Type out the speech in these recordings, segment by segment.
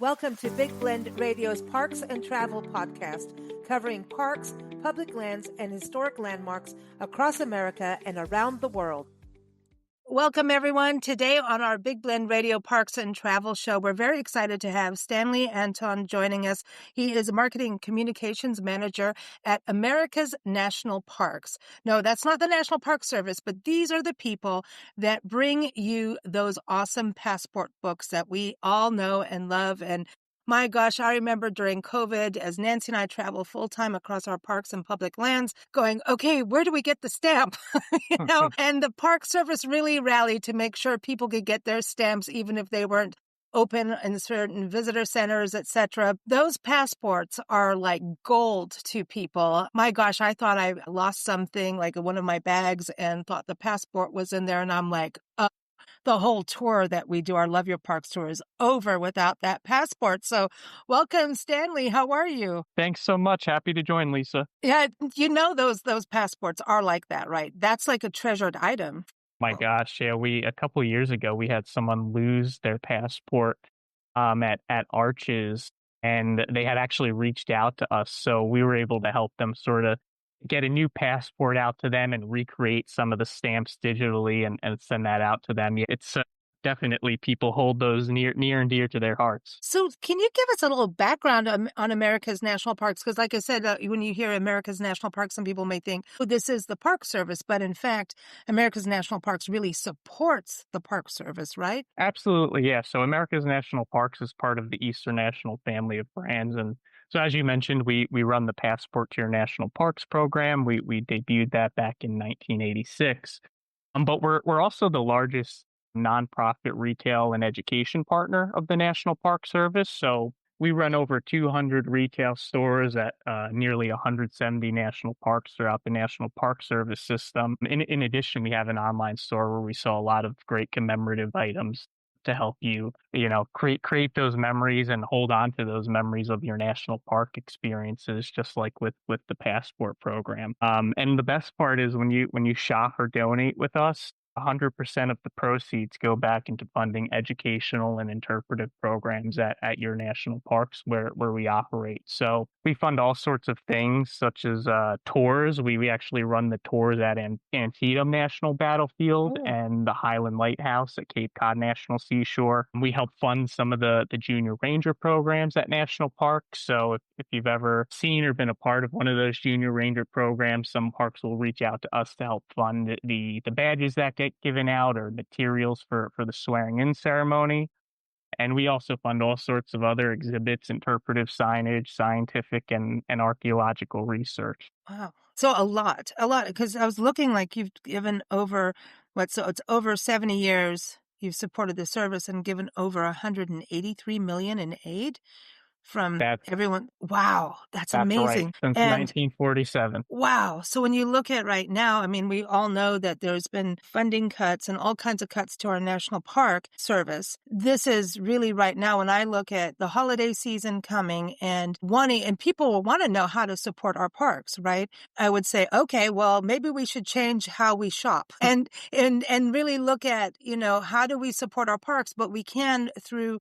Welcome to Big Blend Radio's Parks and Travel podcast, covering parks, public lands, and historic landmarks across America and around the world. Welcome, everyone. Today on our Big Blend Radio Parks and Travel show, we're very excited to have Stanley Anton joining us. He is a marketing communications manager at America's National Parks. No, that's not the National Park Service, but these are the people that bring you those awesome passport books that we all know and love. And my gosh, I remember during COVID, as Nancy and I travel full time across our parks and public lands, going, okay, where do we get the stamp? And the Park Service really rallied to make sure people could get their stamps, even if they weren't open in certain visitor centers, etc. Those passports are like gold to people. My gosh, I thought I lost something like one of my bags and thought the passport was in there. And I'm like, the whole tour that we do, our Love Your Parks tour, is over without that passport. So welcome, Stanley. How are you? Thanks so much. Happy to join, Lisa. Yeah, you know those passports are like that, right? That's like a treasured item. My gosh, yeah, a couple years ago, we had someone lose their passport at Arches, and they had actually reached out to us. So we were able to help them sort of get a new passport out to them and recreate some of the stamps digitally and send that out to them. Yeah, it's definitely people hold those near and dear to their hearts. So can you give us a little background on America's national parks? Because like I said, when you hear America's national parks, some people may think, oh, this is the Park Service. But in fact, America's national parks really supports the Park Service, right? Absolutely, yeah. So America's National Parks is part of the Eastern National family of brands. And so as you mentioned, we run the Passport to Your National Parks program. We debuted that back in 1986. But we're also the largest nonprofit retail and education partner of the National Park Service. So we run over 200 retail stores at nearly 170 national parks throughout the National Park Service system. In addition, we have an online store where we sell a lot of great commemorative items to help you create those memories and hold on to those memories of your national park experiences, just like with the passport program. And the best part is when you shop or donate with us, 100% of the proceeds go back into funding educational and interpretive programs at your national parks where we operate. So we fund all sorts of things, such as tours. We actually run the tours at Antietam National Battlefield and the Highland Lighthouse at Cape Cod National Seashore. We help fund some of the junior ranger programs at national parks. So if you've ever seen or been a part of one of those junior ranger programs, some parks will reach out to us to help fund the badges that get given out or materials for the swearing in ceremony. And we also fund all sorts of other exhibits, interpretive signage, scientific and archaeological research. Wow. So a lot, because I was looking like you've given over so it's over 70 years you've supported the service and given over 183 million in aid from everyone. Wow, that's amazing. Right. Since 1947. Wow. So when you look at right now, I mean, we all know that there's been funding cuts and all kinds of cuts to our National Park Service. This is really right now when I look at the holiday season coming and people will want to know how to support our parks, right? I would say, okay, well, maybe we should change how we shop and really look at, how do we support our parks, but we can through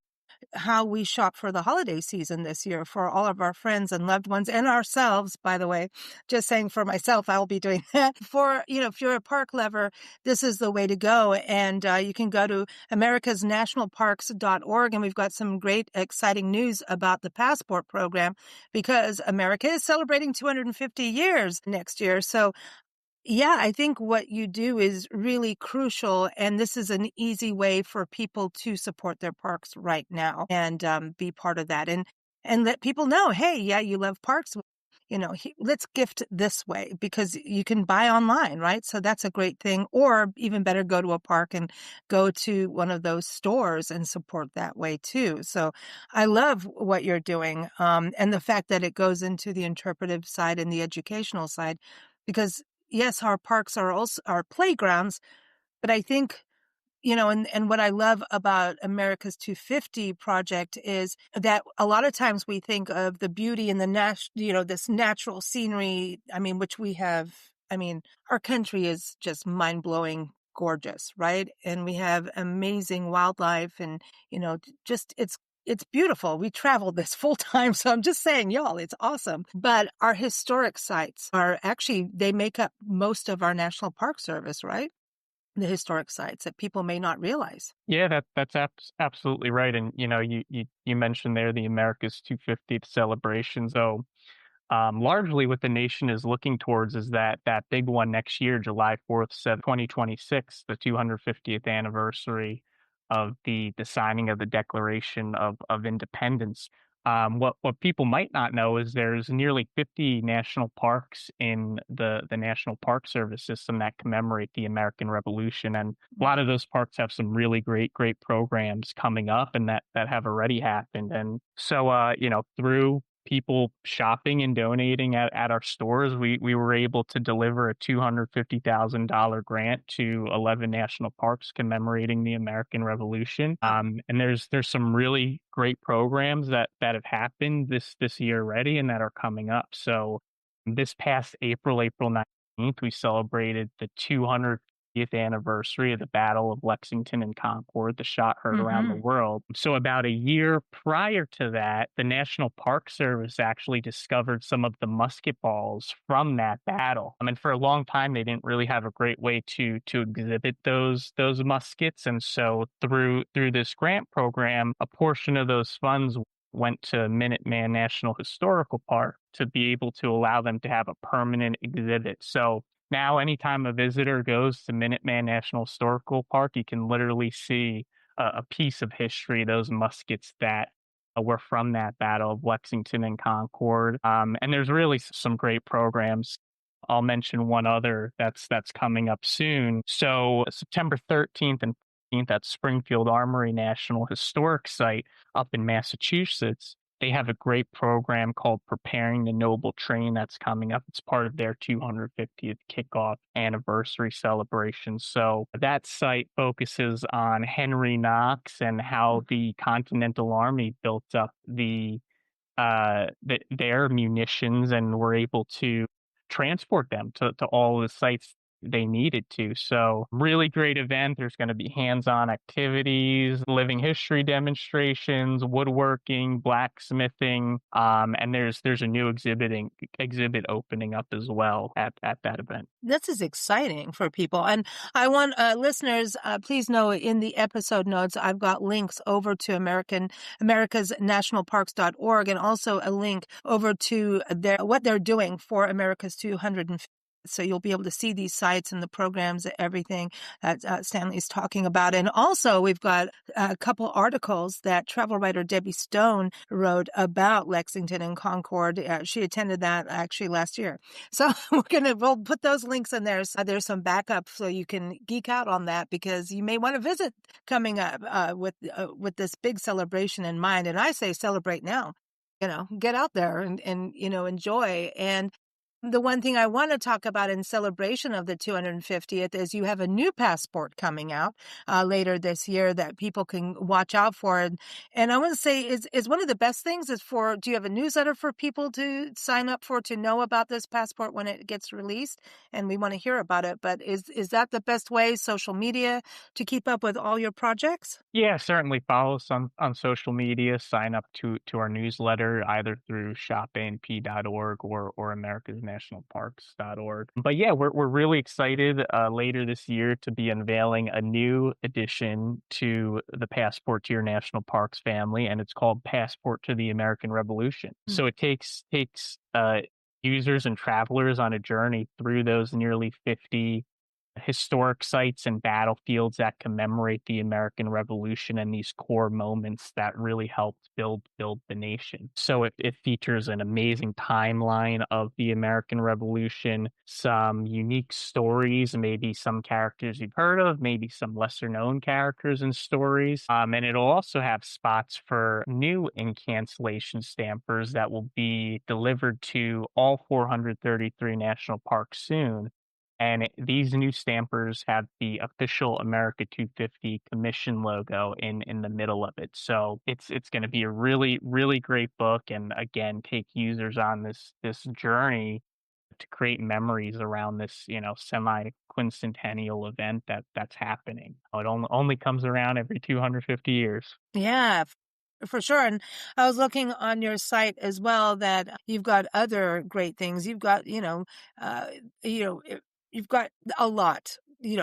how we shop for the holiday season this year for all of our friends and loved ones and ourselves, by the way. Just saying for myself, I'll be doing that. If you're a park lover, this is the way to go. And you can go to americasnationalparks.org, and we've got some great, exciting news about the passport program because America is celebrating 250 years next year. So yeah, I think what you do is really crucial, and this is an easy way for people to support their parks right now and be part of that, and let people know, hey, yeah, you love parks. Let's gift this way because you can buy online, right? So that's a great thing. Or even better, go to a park and go to one of those stores and support that way too. So I love what you're doing, and the fact that it goes into the interpretive side and the educational side, because yes, our parks are also our playgrounds, but I think, and what I love about America's 250 project is that a lot of times we think of the beauty and this natural scenery, which we have. Our country is just mind-blowing gorgeous, right? And we have amazing wildlife and, just it's It's beautiful. We traveled this full time, so I'm just saying, y'all, it's awesome. But our historic sites are actually, they make up most of our National Park Service, right? The historic sites that people may not realize. Yeah, that's absolutely right. And you mentioned there the America's 250th celebration. So largely what the nation is looking towards is that big one next year, July 4th, 2026, the 250th anniversary of the signing of the Declaration of Independence. What people might not know is there's nearly 50 national parks in the National Park Service system that commemorate the American Revolution, and a lot of those parks have some really great programs coming up, and that have already happened. And so, through people shopping and donating at our stores, we were able to deliver a $250,000 grant to 11 national parks commemorating the American Revolution. And there's some really great programs that have happened this year already and that are coming up. So this past April 19th, we celebrated the 250th anniversary of the Battle of Lexington and Concord, the shot heard around the Mm-hmm. world. So about a year prior to that, the National Park Service actually discovered some of the musket balls from that battle. I mean, for a long time, they didn't really have a great way to exhibit those muskets, and so through this grant program, a portion of those funds went to Minuteman National Historical Park to be able to allow them to have a permanent exhibit. So now, anytime a visitor goes to Minuteman National Historical Park, you can literally see a piece of history, those muskets that were from that Battle of Lexington and Concord. And there's really some great programs. I'll mention one other that's coming up soon. So September 13th and 14th at Springfield Armory National Historic Site up in Massachusetts, they have a great program called Preparing the Noble Train that's coming up. It's part of their 250th kickoff anniversary celebration. So that site focuses on Henry Knox and how the Continental Army built up their munitions and were able to transport them to all the sites they needed to. So really great event. There's going to be hands-on activities, living history demonstrations, woodworking, blacksmithing, and there's a new exhibit opening up as well at that event. This is exciting for people. And I want listeners, please know in the episode notes, I've got links over to America's nationalparks.org and also a link over to what they're doing for America's 250. So you'll be able to see these sites and the programs, everything that Stanley's talking about. And also we've got a couple articles that travel writer Debbie Stone wrote about Lexington and Concord. She attended that actually last year. So we'll put those links in there. So there's some backup so you can geek out on that because you may want to visit coming up with this big celebration in mind. And I say celebrate now. Get out there and enjoy. And the one thing I want to talk about in celebration of the 250th is you have a new passport coming out later this year that people can watch out for. And I want to say is one of the best things do you have a newsletter for people to sign up for to know about this passport when it gets released? And we want to hear about it. But is that the best way, social media, to keep up with all your projects? Yeah, certainly follow us on social media, sign up to our newsletter either through shopamp.org or americasnationalparks.org. But yeah, we're really excited later this year to be unveiling a new addition to the Passport to Your National Parks family, and it's called Passport to the American Revolution. So it takes users and travelers on a journey through those nearly 50 historic sites and battlefields that commemorate the American Revolution and these core moments that really helped build the nation. So it features an amazing timeline of the American Revolution, some unique stories, maybe some characters you've heard of, maybe some lesser known characters and stories. And it'll also have spots for new ink cancellation stampers that will be delivered to all 433 national parks soon. And these new stampers have the official America 250 commission logo in the middle of it. So it's going to be a really great book, and again take users on this journey to create memories around this semi quincentennial event that's happening. It only comes around every 250 years. Yeah. For sure. And I was looking on your site as well that you've got other great things. You've got, uh, you know, it- you've got a lot.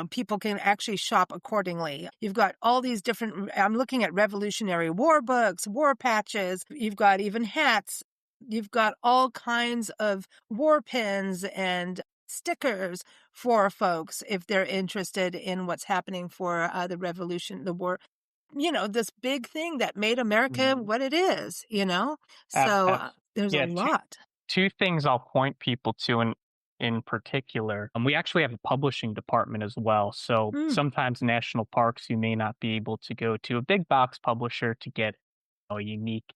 People can actually shop accordingly. You've got all these different, I'm looking at Revolutionary War books, war patches. You've got even hats. You've got all kinds of war pins and stickers for folks if they're interested in what's happening for the revolution, the war, this big thing that made America Mhm. what it is. So there's a Yeah, lot. two things I'll point people to in particular. We actually have a publishing department as well. So Mm, sometimes national parks you may not be able to go to a big box publisher to get a unique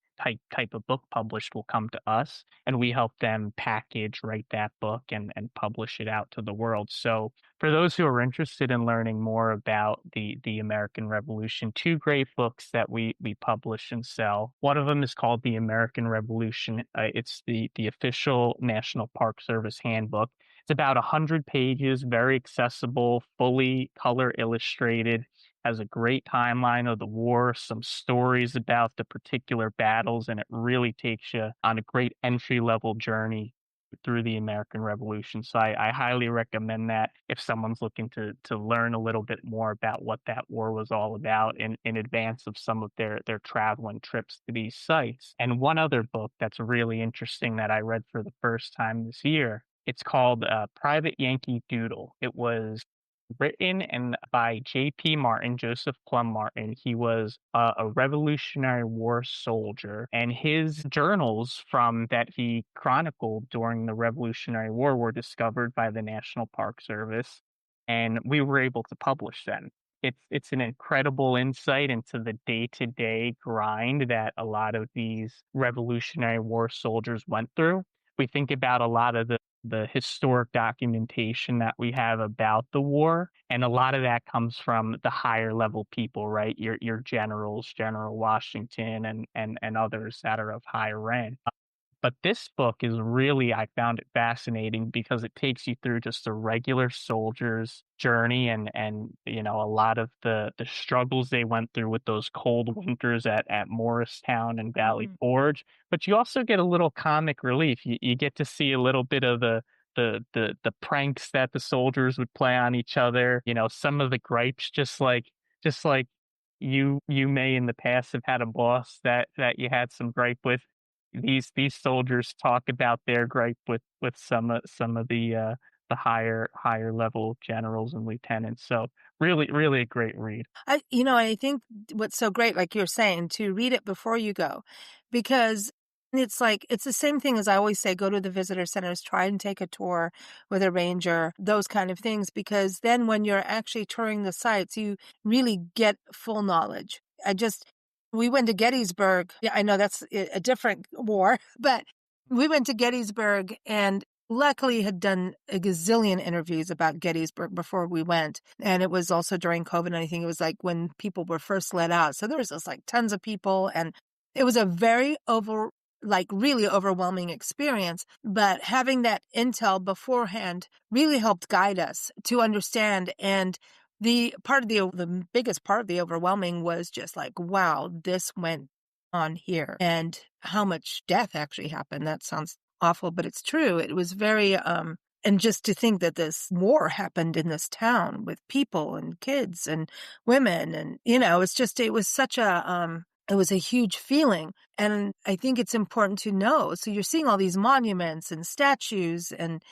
type of book published will come to us, and we help them package, write that book, and publish it out to the world. So for those who are interested in learning more about the American Revolution, two great books that we publish and sell. One of them is called The American Revolution. It's the official National Park Service handbook. It's about 100 pages, very accessible, fully color illustrated, has a great timeline of the war, some stories about the particular battles, and it really takes you on a great entry level journey through the American Revolution. So I highly recommend that if someone's looking to learn a little bit more about what that war was all about in advance of some of their travel and trips to these sites. And one other book that's really interesting that I read for the first time this year, it's called Private Yankee Doodle. It was written and by J.P. Martin, Joseph Plum Martin. He was a Revolutionary War soldier, and his journals from that he chronicled during the Revolutionary War were discovered by the National Park Service, and we were able to publish them. It's an incredible insight into the day-to-day grind that a lot of these Revolutionary War soldiers went through. We think about a lot of the historic documentation that we have about the war, and a lot of that comes from the higher level people, right? Your generals, General Washington, and others that are of high rank. But this book is really, I found it fascinating because it takes you through just a regular soldier's journey and a lot of the struggles they went through with those cold winters at Morristown and Valley mm, Forge. But you also get a little comic relief. You get to see a little bit of the pranks that the soldiers would play on each other. Some of the gripes, just like you may in the past have had a boss that you had some gripe with. These soldiers talk about their gripe with some of the higher level generals and lieutenants. So really a great read. I think what's so great, like you're saying, to read it before you go, because it's the same thing as I always say, go to the visitor centers, try and take a tour with a ranger, those kind of things, because then when you're actually touring the sites, you really get full knowledge. We went to Gettysburg. Yeah, I know that's a different war, but we went to Gettysburg and luckily had done a gazillion interviews about Gettysburg before we went. And it was also during COVID and I think it was like when people were first let out. So there was just like tons of people and it was a really overwhelming experience. But having that intel beforehand really helped guide us to understand. And the biggest part of the overwhelming was just like, wow, this went on here and how much death actually happened. That sounds awful, but it's true. It was very, and just to think that this war happened in this town with people and kids and women and, it was a huge feeling. And I think it's important to know. So you're seeing all these monuments and statues and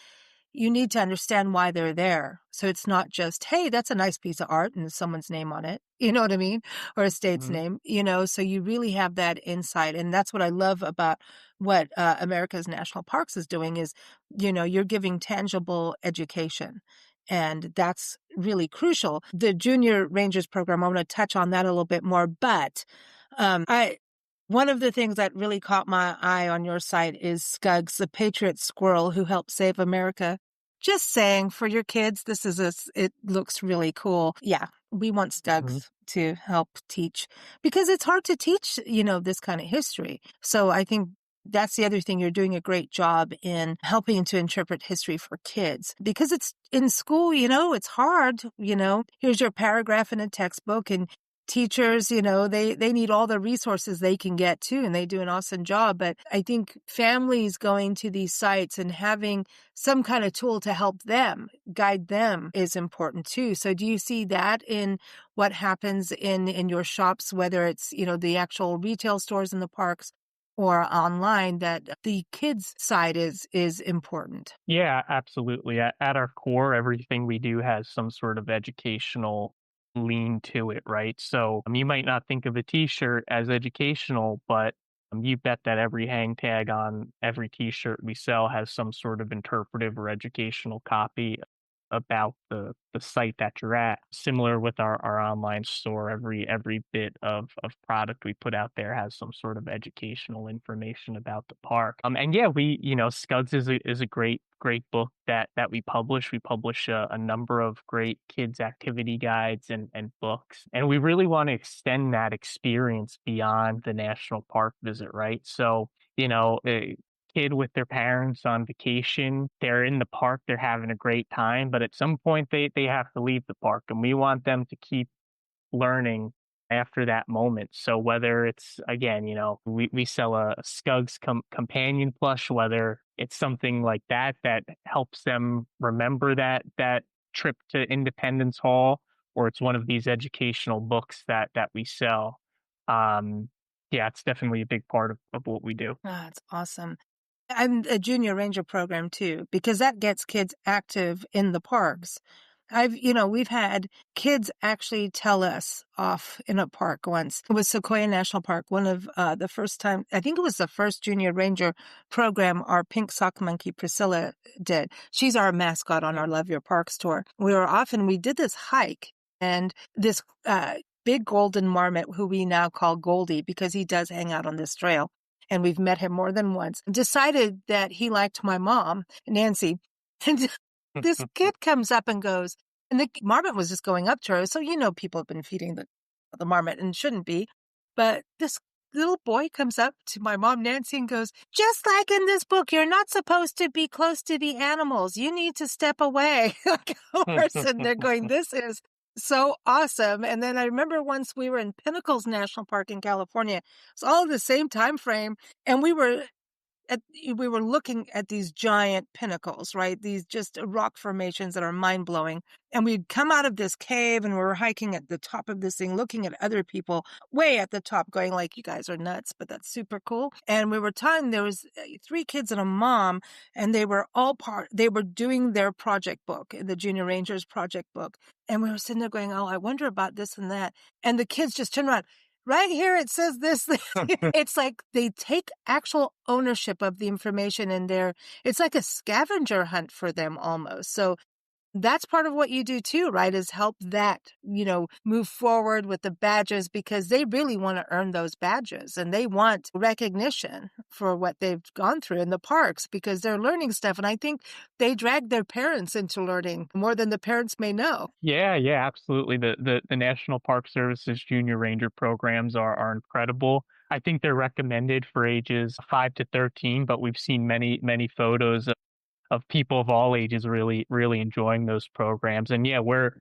you need to understand why they're there. So it's not just, hey, that's a nice piece of art and someone's name on it. You know what I mean? Or a state's Mhm. name, so you really have that insight. And that's what I love about what America's National Parks is doing is, you're giving tangible education. And that's really crucial. The Junior Rangers program, I want to touch on that a little bit more, but I one of the things that really caught my eye on your site is Skuggs, the patriot squirrel who helped save America. Just saying, for your kids, it looks really cool. Yeah, we want Mhm. Skuggs to help teach because it's hard to teach, this kind of history. So I think that's the other thing. You're doing a great job in helping to interpret history for kids because it's in school, it's hard, here's your paragraph in a textbook and teachers, they need all the resources they can get too, and they do an awesome job. But I think families going to these sites and having some kind of tool to help them, guide them is important too. So do you see that in what happens in your shops, whether it's, the actual retail stores in the parks or online, that the kids side is important? Yeah, absolutely. At our core, everything we do has some sort of educational lean to it, right? So you might not think of a T-shirt as educational, but you bet that every hang tag on every T-shirt we sell has some sort of interpretive or educational copy about the site that you're at. Similar with our online store, every bit of product we put out there has some sort of educational information about the park. And yeah, Scuds is a great book that we publish. We publish a number of great kids activity guides and books, and we really want to extend that experience beyond the national park visit, right? So kid with their parents on vacation. They're in the park, they're having a great time, but at some point they have to leave the park, and we want them to keep learning after that moment. So whether it's again, we sell a Scugs companion plush, whether it's something like that helps them remember that trip to Independence Hall, or it's one of these educational books that we sell. Um, yeah, it's definitely a big part of what we do. Ah, it's awesome. I'm a junior ranger program too, because that gets kids active in the parks. We've had kids actually tell us off in a park once. It was Sequoia National Park, one of the first time, I think it was the first junior ranger program our pink sock monkey Priscilla did. She's our mascot on our Love Your Parks tour. We were off and we did this hike, and this big golden marmot, who we now call Goldie because he does hang out on this trail, and we've met him more than once, decided that he liked my mom, Nancy. And this kid comes up and goes, and the marmot was just going up to her. So, people have been feeding the marmot and shouldn't be. But this little boy comes up to my mom, Nancy, and goes, just like in this book, you're not supposed to be close to the animals. You need to step away. Like, we're sitting there going, this is so awesome. And then I remember once we were in Pinnacles National Park in California. It's all the same time frame, and we were looking at these giant pinnacles, right? These just rock formations that are mind blowing. And we'd come out of this cave and we were hiking at the top of this thing, looking at other people way at the top, going like, you guys are nuts, but that's super cool. And we were talking, there was 3 kids and a mom, and they were they were doing their project book, the Junior Rangers project book. And we were sitting there going, oh, I wonder about this and that. And the kids just turned around. Right here, it says this. It's like they take actual ownership of the information, and it's like a scavenger hunt for them almost. So that's part of what you do too, right? Is help that, move forward with the badges, because they really want to earn those badges and they want recognition for what they've gone through in the parks because they're learning stuff. And I think they drag their parents into learning more than the parents may know. Yeah, absolutely. The National Park Service's Junior Ranger programs are incredible. I think they're recommended for ages 5 to 13, but we've seen many photos of people of all ages really enjoying those programs. And yeah, we're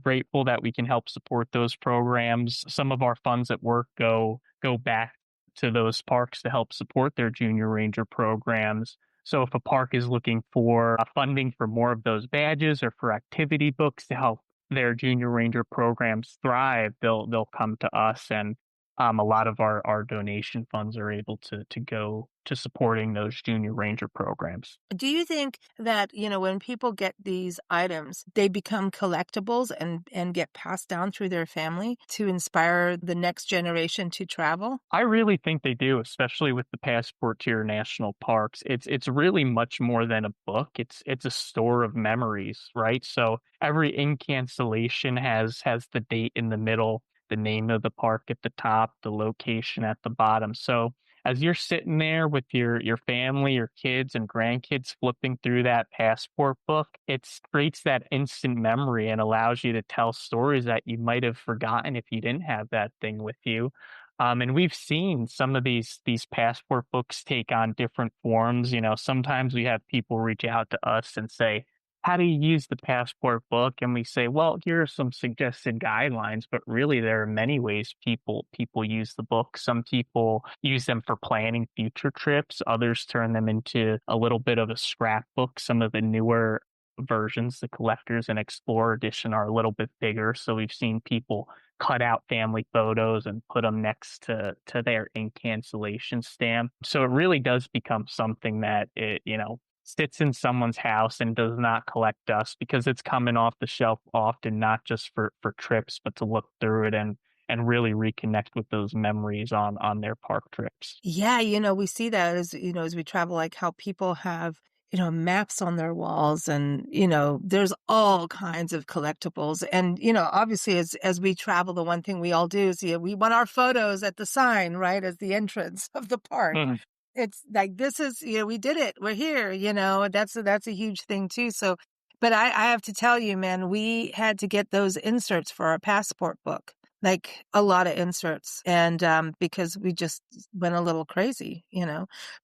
grateful that we can help support those programs. Some of our funds at work go back to those parks to help support their Junior Ranger programs. So if a park is looking for funding for more of those badges or for activity books to help their Junior Ranger programs thrive, they'll come to us, and a lot of our donation funds are able to go to supporting those Junior Ranger programs. Do you think that, when people get these items, they become collectibles and get passed down through their family to inspire the next generation to travel? I really think they do, especially with the Passport to your national parks. It's really much more than a book. It's a store of memories, right? So every ink cancellation has the date in the middle, the name of the park at the top, the location at the bottom. So as you're sitting there with your family, your kids and grandkids flipping through that passport book, it creates that instant memory and allows you to tell stories that you might have forgotten if you didn't have that thing with you. And we've seen some of these passport books take on different forms. Sometimes we have people reach out to us and say, how do you use the passport book? And we say, well, here are some suggested guidelines, but really there are many ways people use the book. Some people use them for planning future trips. Others turn them into a little bit of a scrapbook. Some of the newer versions, the collectors and explorer edition, are a little bit bigger. So we've seen people cut out family photos and put them next to their ink cancellation stamp. So it really does become something that sits in someone's house and does not collect dust because it's coming off the shelf often, not just for trips, but to look through it and really reconnect with those memories on their park trips. Yeah, we see that as we travel, like how people have, maps on their walls and, there's all kinds of collectibles. And, obviously as we travel, the one thing we all do is, we want our photos at the sign, right? As the entrance of the park. Mhm. It's like, this is, we did it. We're here, that's a huge thing too. So, but I have to tell you, man, we had to get those inserts for our passport book, like a lot of inserts. And, because we just went a little crazy,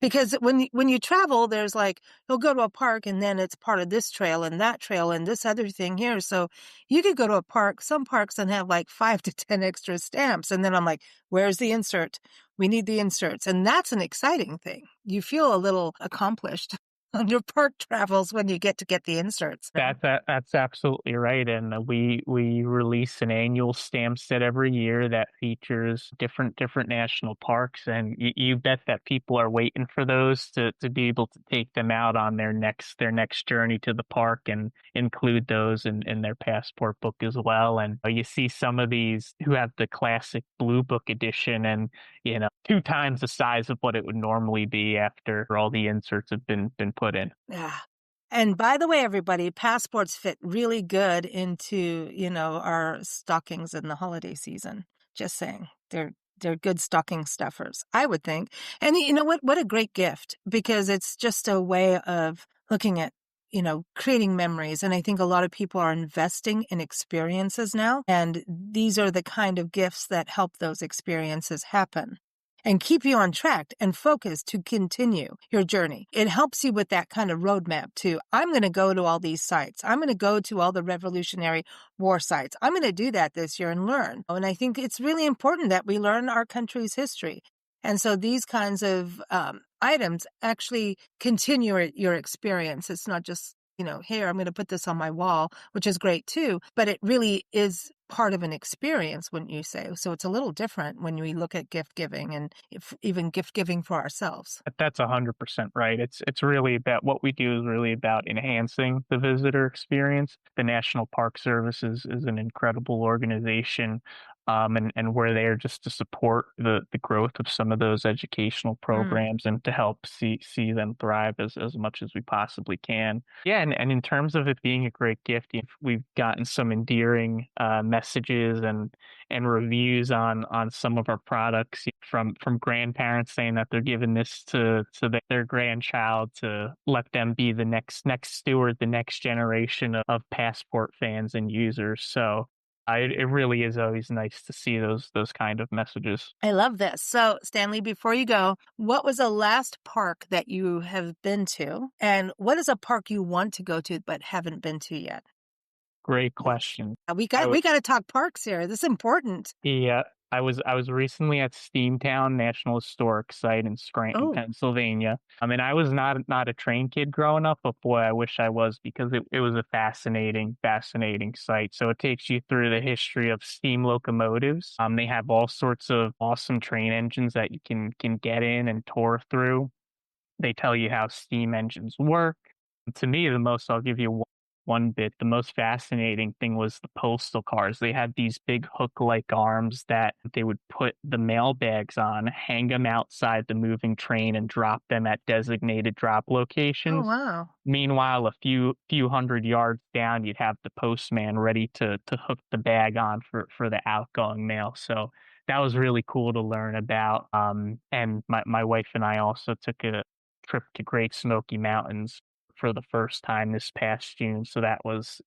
because when you travel, there's like, you'll go to a park and then it's part of this trail and that trail and this other thing here. So you could go to a park, some parks and have like 5 to 10 extra stamps. And then I'm like, where's the insert? We need the inserts. And that's an exciting thing. You feel a little accomplished on your park travels when you get to get the inserts. That's absolutely right, and we release an annual stamp set every year that features different national parks, and you bet that people are waiting for those to be able to take them out on their next journey to the park and include those in their passport book as well. And you see some of these who have the classic blue book edition, and 2 times the size of what it would normally be after all the inserts have been put in. Yeah. And by the way, everybody, passports fit really good into, our stockings in the holiday season. Just saying. They're good stocking stuffers, I would think. And you know what? What a great gift, because it's just a way of looking at, creating memories. And I think a lot of people are investing in experiences now. And these are the kind of gifts that help those experiences happen and keep you on track and focused to continue your journey. It helps you with that kind of roadmap too. I'm going to go to all these sites. I'm going to go to all the Revolutionary War sites. I'm going to do that this year and learn. And I think it's really important that we learn our country's history. And so these kinds of items actually continue your experience. It's not just, here, I'm going to put this on my wall, which is great too, but it really is part of an experience, wouldn't you say? So it's a little different when we look at gift giving and even gift giving for ourselves. That's 100% right. It's really about what we do is really about enhancing the visitor experience. The National Park Service is an incredible organization, and we're there just to support the growth of some of those educational Mm. programs and to help see them thrive as much as we possibly can. Yeah, and in terms of it being a great gift, we've gotten some endearing messages and reviews on some of our products from grandparents saying that they're giving this to their grandchild to let them be the next steward, the next generation of passport fans and users. So it really is always nice to see those kind of messages. I love this. So, Stanley, before you go, what was the last park that you have been to? And what is a park you want to go to but haven't been to yet? Great question. We I got we got to talk parks here. This is important. Yeah, I was recently at Steamtown National Historic Site in Scranton, Oh, Pennsylvania. I mean, I was not a train kid growing up, but boy, I wish I was because it was a fascinating site. So it takes you through the history of steam locomotives. They have all sorts of awesome train engines that you can get in and tour through. They tell you how steam engines work. To me, I'll give you one bit. The most fascinating thing was the postal cars. They had these big hook-like arms that they would put the mail bags on, hang them outside the moving train, and drop them at designated drop oh, locations. wow. Meanwhile, a few hundred yards down, you'd have the postman ready to hook the bag on for the outgoing mail. So that was really cool to learn about. And my wife and I also took a trip to Great Smoky Mountains for the first time this past June. So that was,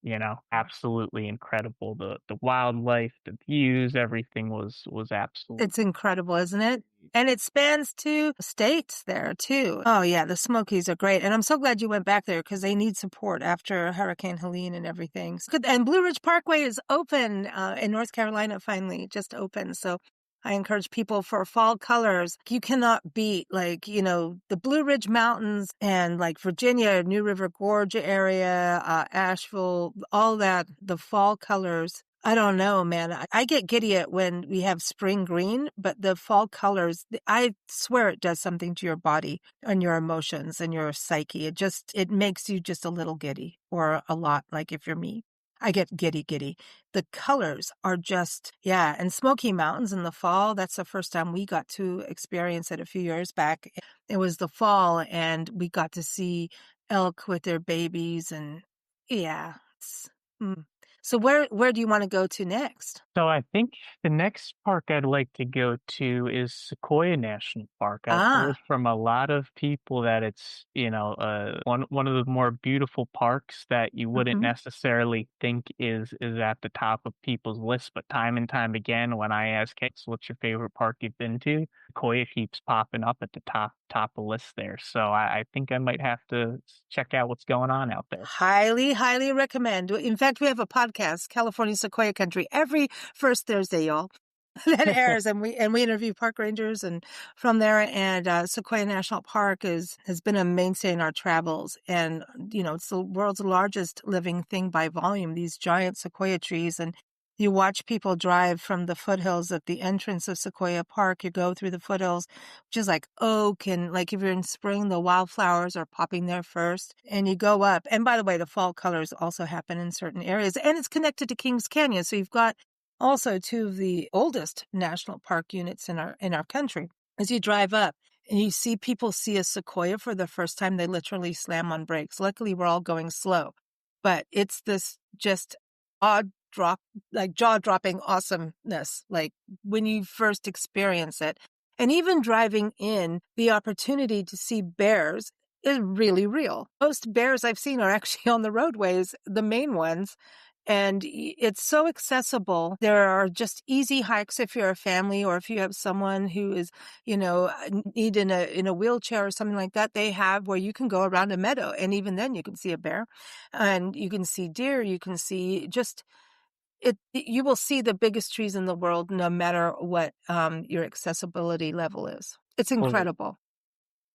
absolutely incredible. The wildlife, the views, everything was absolutely. It's incredible, isn't it? And it spans 2 states there too. Oh yeah, the Smokies are great. And I'm so glad you went back there because they need support after Hurricane Helene and everything. And Blue Ridge Parkway is open in North Carolina finally, just open. So I encourage people for fall colors. You cannot beat the Blue Ridge Mountains and like Virginia, New River Gorge area, Asheville, all that, the fall colors. I don't know, man. I get giddy at when we have spring green, but the fall colors, I swear it does something to your body and your emotions and your psyche. It makes you just a little giddy or a lot, like if you're me. I get giddy. The colors are just, yeah. And Smoky Mountains in the fall, that's the first time we got to experience it a few years back. It was the fall and we got to see elk with their babies and yeah. So where do you want to go to next? So I think the next park I'd like to go to is Sequoia National Park. I've heard from a lot of people that it's, one of the more beautiful parks that you wouldn't necessarily think is at the top of people's lists. But time and time again, when I ask, hey, so what's your favorite park you've been to? Sequoia keeps popping up at the top of lists there. So I think I might have to check out what's going on out there. Highly, highly recommend. In fact, we have a podcast, California Sequoia Country, every first Thursday, y'all, that airs, and we interview park rangers and from there. And Sequoia National Park has been a mainstay in our travels, and it's the world's largest living thing by volume. These giant sequoia trees, and you watch people drive from the foothills at the entrance of Sequoia Park. You go through the foothills, which is like oak, and like if you're in spring, the wildflowers are popping there first. And you go up. And by the way, the fall colors also happen in certain areas. And it's connected to Kings Canyon. So you've got also 2 of the oldest national park units in our country. As you drive up and you see people see a sequoia for the first time, they literally slam on brakes. Luckily, we're all going slow. But it's this just odd jaw-dropping awesomeness, like when you first experience it. And even driving in, the opportunity to see bears is really real. Most bears I've seen are actually on the roadways, the main ones. And it's so accessible. There are just easy hikes if you're a family or if you have someone who is, need in a wheelchair or something like that. They have where you can go around a meadow, and even then you can see a bear, and you can see deer. You can see you will see the biggest trees in the world, no matter what your accessibility level is. It's incredible.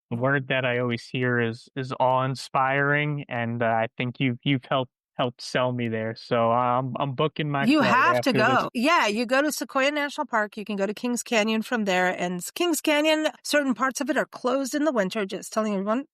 The word that I always hear is awe-inspiring, and I think you've helped sell me there. So I'm booking my. You have to go. Yeah, you go to Sequoia National Park. You can go to Kings Canyon from there, and Kings Canyon, certain parts of it are closed in the winter. Just telling everyone,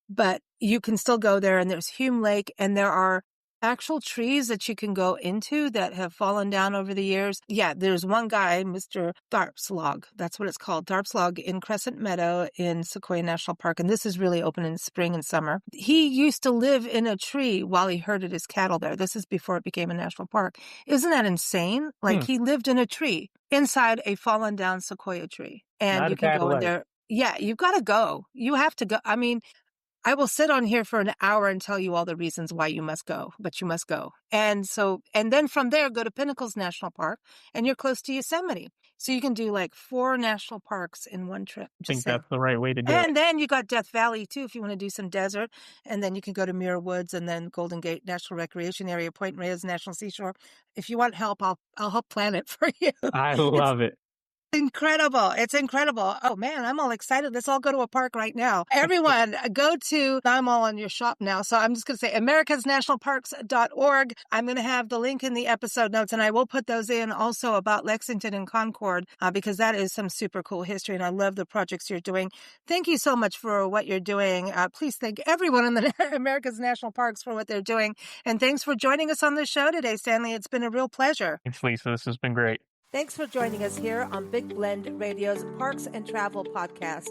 but you can still go there. And there's Hume Lake, and there are actual trees that you can go into that have fallen down over the years. Yeah, there's one guy, Mr. Tharp's Log. That's what it's called. Tharp's Log in Crescent Meadow in Sequoia National Park. And this is really open in spring and summer. He used to live in a tree while he herded his cattle there. This is before it became a national park. Isn't that insane? Like he lived in a tree inside a fallen down sequoia tree. And you can go in there. Yeah, you've got to go. You have to go. I mean, I will sit on here for an hour and tell you all the reasons why you must go, but you must go. And then from there, go to Pinnacles National Park, and you're close to Yosemite. So you can do like 4 national parks in one trip. I think that's the right way to do it. And then you got Death Valley too, if you want to do some desert. And then you can go to Muir Woods and then Golden Gate National Recreation Area, Point Reyes National Seashore. If you want help, I'll help plan it for you. I love it. Incredible. It's incredible. Oh man, I'm all excited. Let's all go to a park right now. Everyone I'm all on your shop now. So I'm just going to say americasnationalparks.org. I'm going to have the link in the episode notes, and I will put those in also about Lexington and Concord, because that is some super cool history. And I love the projects you're doing. Thank you so much for what you're doing. Please thank everyone in the America's National Parks for what they're doing. And thanks for joining us on the show today, Stanley. It's been a real pleasure. Thanks, Lisa. This has been great. Thanks for joining us here on Big Blend Radio's Parks and Travel podcast.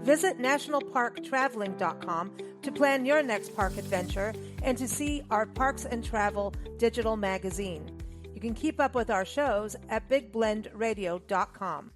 Visit nationalparktraveling.com to plan your next park adventure and to see our Parks and Travel digital magazine. You can keep up with our shows at bigblendradio.com.